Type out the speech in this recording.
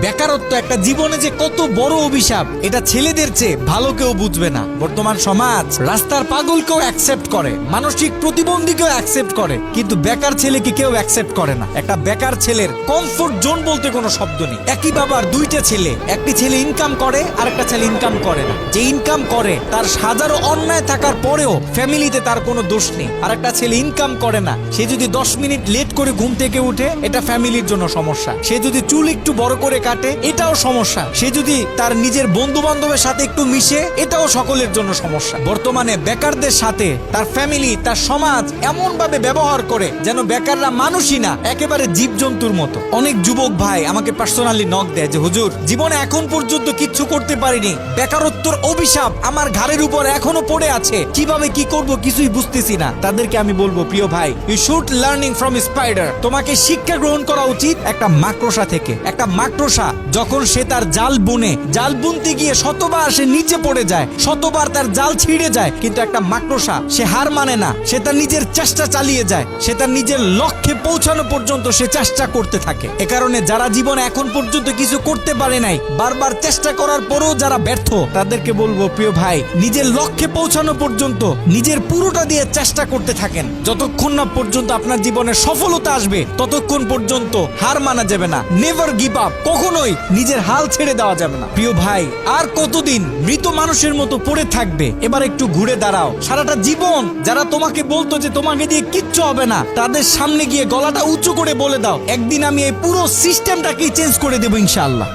বেকারত্ব একটা জীবনে যে কত বড় অভিশাপ এটা ছেলেদের চেয়ে ভালো কেউ বুঝবে না। বর্তমান সমাজ রাস্তার পাগলকেও অ্যাকসেপ্ট করে, মানসিক প্রতিবন্ধীকেও অ্যাকসেপ্ট করে, কিন্তু বেকার ছেলেকে কেউ অ্যাকসেপ্ট করে না। একটা বেকার ছেলের কমফোর্ট জোন বলতে কোনো শব্দ নেই। একই বাবার দুইটা ছেলে, একটি ছেলে ইনকাম করে আর একটা ছেলে ইনকাম করে না। যে ইনকাম করে তার হাজারো অন্যায় থাকার পরেও ফ্যামিলিতে তার কোনো দোষ নেই, আর একটা ছেলে ইনকাম করে না, সে যদি 10 মিনিট লেট করে ঘুম থেকে উঠে এটা ফ্যামিলির জন্য সমস্যা। সে যদি চুল একটু বড় করে কাটে এটাও সমস্যা। সে যদি তার নিজের বন্ধু বান্ধবের সাথে একটু মিশে এটাও সকলের জন্য সমস্যা। বর্তমানে বেকারদের সাথে তার ফ্যামিলি, তার সমাজ এমন ভাবে ব্যবহার করে যেন বেকাররা মানুষই না, একেবারে জীবজন্তুর মতো। অনেক যুবক ভাই আমাকে পার্সোনালি নক দেয় যে হুজুর, জীবনে এখন পর্যন্ত কিচ্ছু করতে পারিনি, বেকারত্বের অভিশাপ আমার ঘাড়ের উপর এখনো পড়ে আছে, কিভাবে কি করব কিছুই বুঝতেছি না। তাদেরকে আমি বলবো, প্রিয় ভাই, you should learning from spider. তোমাকে শিক্ষা গ্রহণ করা উচিত একটা মাকড়সা থেকে। একটা মাকড়সা যখন সে তার জাল বুনে, জাল বুনতে গিয়ে শতবার সে নিচে পড়ে যায়, শতবার তার জাল ছিঁড়ে যায়, কিন্তু একটা মাকড়সা সে হার মানে না, সে তার নিজের চেষ্টা চালিয়ে যায়, সে তার নিজের লক্ষ্যে পৌঁছানো পর্যন্ত সে চেষ্টা করতে থাকে। এ কারণে যারা জীবনে এখন পর্যন্ত কিছু করতে পারে নাই, বারবার চেষ্টা করার পরেও যারা ব্যর্থ, তাদেরকে বলবো, প্রিয় ভাই, নিজের লক্ষ্যে পৌঁছানো পর্যন্ত নিজের পুরোটা দিয়ে চেষ্টা করতে থাকেন। যতক্ষণ না পর্যন্ত আপনার জীবনে সফলতা আসবে ততক্ষণ পর্যন্ত হার মানা যাবে না। নেভার গিভ আপ, কখনোই নিজের হাল ছেড়ে দেওয়া যাবে না। প্রিয় ভাই, আর কতদিন মৃত মানুষের মতো পড়ে থাকবে? এবার একটু ঘুরে দাঁড়াও। সারাটা জীবন যারা তোমাকে বলতো যে তোমাকে দিয়ে কিচ্ছু হবে না, তাদের সামনে গিয়ে গলাটা উঁচু করে বলে দাও, একদিন আমি এই পুরো সিস্টেমটাকেই চেঞ্জ করে দেবো ইনশাআল্লাহ।